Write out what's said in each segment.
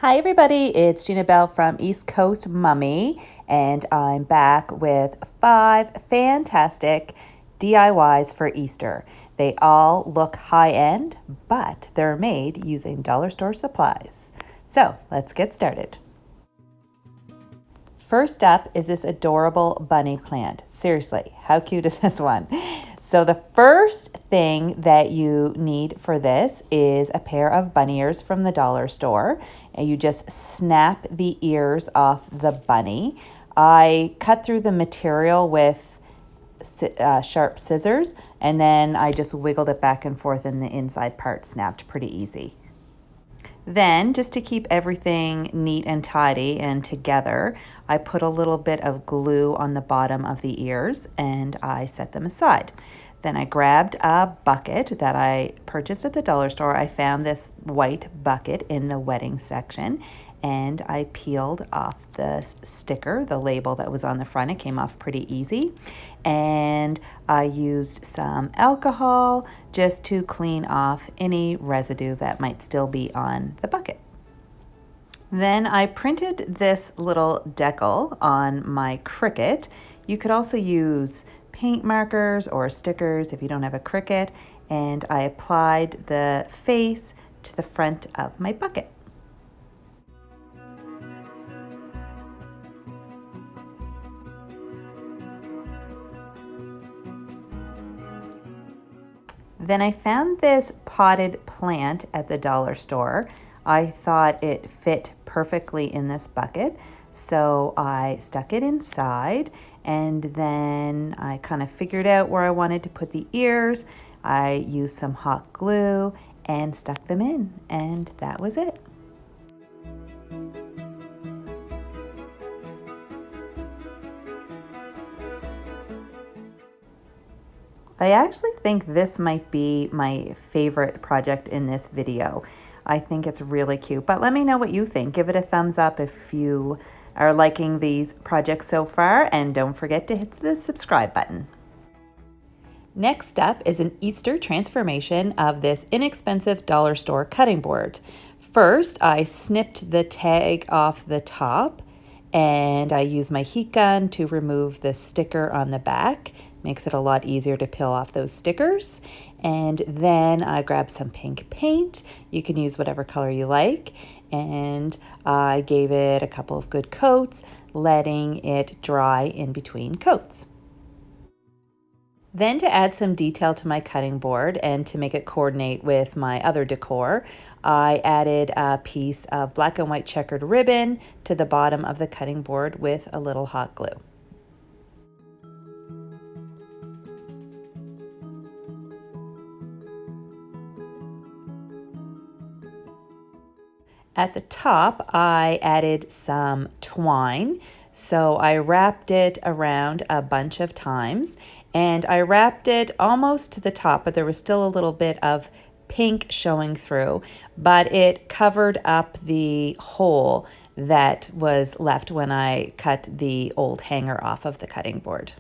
Hi everybody, it's Gina Bell from East Coast Mummy, and I'm back with 5 fantastic DIYs for Easter. They all look high-end, but they're made using dollar store supplies. So let's get started. First up is this adorable bunny plant. Seriously, how cute is this one? So the first thing that you need for this is a pair of bunny ears from the dollar store. And you just snap the ears off the bunny. I cut through the material with sharp scissors, and then I just wiggled it back and forth, and the inside part snapped pretty easy. Then, just to keep everything neat and tidy and together, I put a little bit of glue on the bottom of the ears and I set them aside. Then I grabbed a bucket that I purchased at the dollar store. I found this white bucket in the wedding section, and I peeled off the sticker, the label that was on the front. It came off pretty easy. And I used some alcohol just to clean off any residue that might still be on the bucket. Then I printed this little decal on my Cricut. You could also use paint markers or stickers if you don't have a Cricut, and I applied the face to the front of my bucket. Then I found this potted plant at the dollar store. I thought it fit perfectly in this bucket, so I stuck it inside, and then I kind of figured out where I wanted to put the ears. I used some hot glue and stuck them in, and that was it. I actually think this might be my favorite project in this video. I think it's really cute, but let me know what you think. Give it a thumbs up if you are liking these projects so far, and don't forget to hit the subscribe button. Next up is an Easter transformation of this inexpensive dollar store cutting board. First, I snipped the tag off the top, and I used my heat gun to remove the sticker on the back. Makes it a lot easier to peel off those stickers. And then I grabbed some pink paint. You can use whatever color you like. And I gave it a couple of good coats, letting it dry in between coats. Then, to add some detail to my cutting board and to make it coordinate with my other decor, I added a piece of black and white checkered ribbon to the bottom of the cutting board with a little hot glue. At the top, I added some twine, so I wrapped it around a bunch of times, and I wrapped it almost to the top, but there was still a little bit of pink showing through, but it covered up the hole that was left when I cut the old hanger off of the cutting board.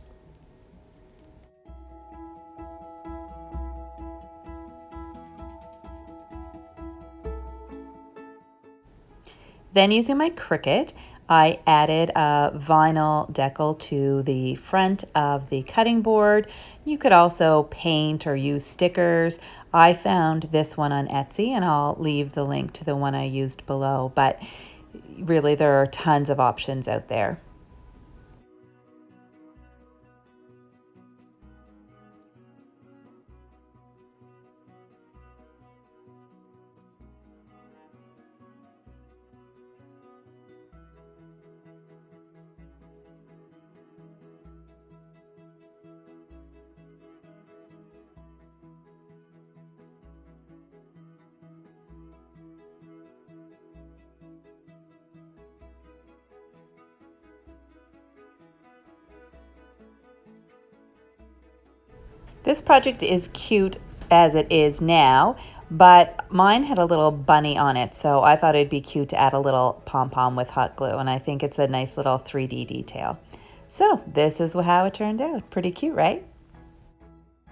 Then, using my Cricut, I added a vinyl decal to the front of the cutting board. You could also paint or use stickers. I found this one on Etsy, and I'll leave the link to the one I used below, but really there are tons of options out there. This project is cute as it is now, but mine had a little bunny on it, so I thought it'd be cute to add a little pom-pom with hot glue, and I think it's a nice little 3D detail. So this is how it turned out. Pretty cute, right?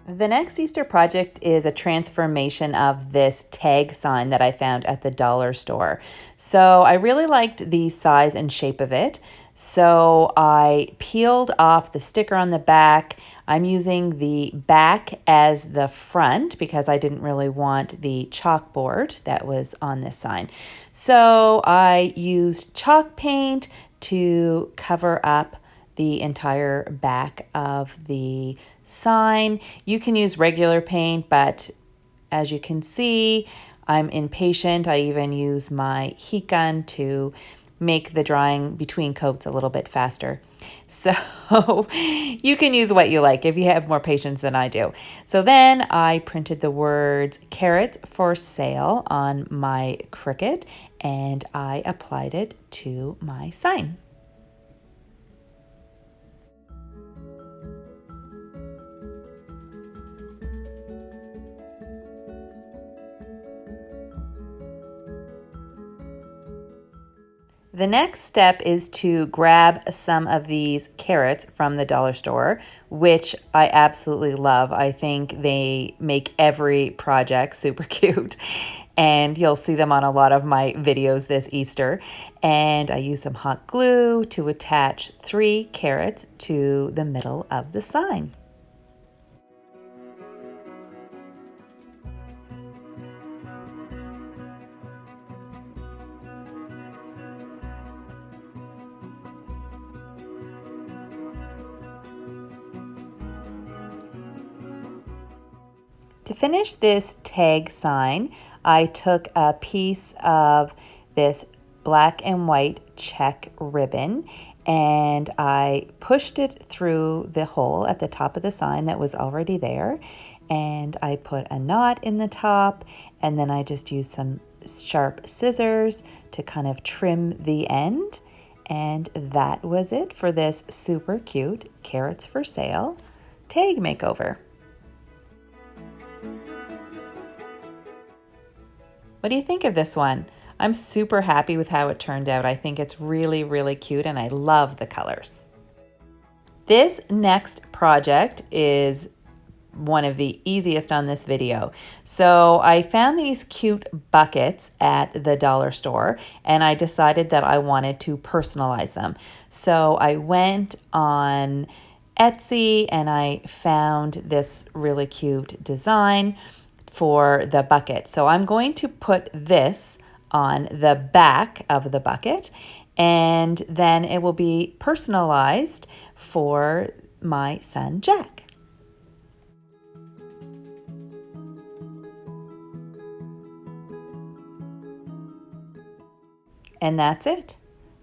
The next Easter project is a transformation of this tag sign that I found at the dollar store. So I really liked the size and shape of it. So I peeled off the sticker on the back. I'm using the back as the front because I didn't really want the chalkboard that was on this sign. So I used chalk paint to cover up the entire back of the sign. You can use regular paint, but as you can see, I'm impatient. I even use my heat gun to make the drying between coats a little bit faster. So you can use what you like if you have more patience than I do. So then I printed the words "carrots for sale" on my Cricut and I applied it to my sign. The next step is to grab some of these carrots from the dollar store, which I absolutely love. I think they make every project super cute, and you'll see them on a lot of my videos this Easter. And I use some hot glue to attach 3 carrots to the middle of the sign. To finish this tag sign, I took a piece of this black and white check ribbon and I pushed it through the hole at the top of the sign that was already there. And I put a knot in the top, and then I just used some sharp scissors to kind of trim the end. And that was it for this super cute carrots for sale tag makeover. What do you think of this one? I'm super happy with how it turned out. I think it's really, really cute and I love the colors. This next project is one of the easiest on this video. So I found these cute buckets at the dollar store and I decided that I wanted to personalize them. So I went on Etsy and I found this really cute design for the bucket. So I'm going to put this on the back of the bucket and then it will be personalized for my son Jack. And that's it.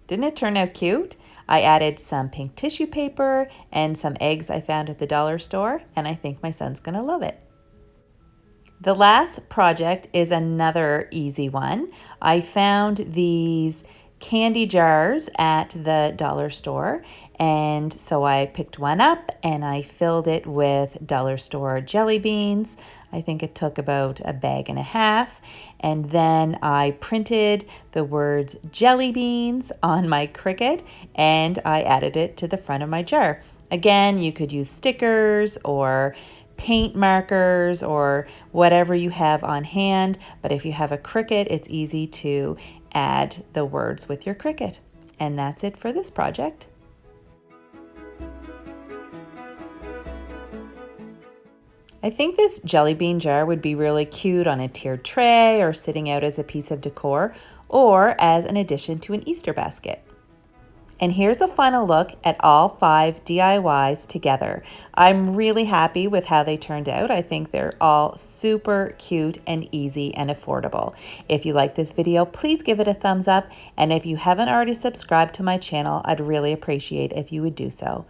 Didn't it turn out cute? I added some pink tissue paper and some eggs I found at the dollar store, and I think my son's gonna love it. The last project is another easy one. I found these candy jars at the dollar store, and so I picked one up and I filled it with dollar store jelly beans. I think it took about a bag and a half, and then I printed the words jelly beans on my Cricut and I added it to the front of my jar. Again, you could use stickers or paint markers or whatever you have on hand, but if you have a Cricut, it's easy to add the words with your Cricut. And that's it for this project. I think this jelly bean jar would be really cute on a tiered tray or sitting out as a piece of decor or as an addition to an Easter basket. And here's a final look at all 5 DIYs together. I'm really happy with how they turned out. I think they're all super cute and easy and affordable. If you like this video, please give it a thumbs up. And if you haven't already subscribed to my channel, I'd really appreciate if you would do so.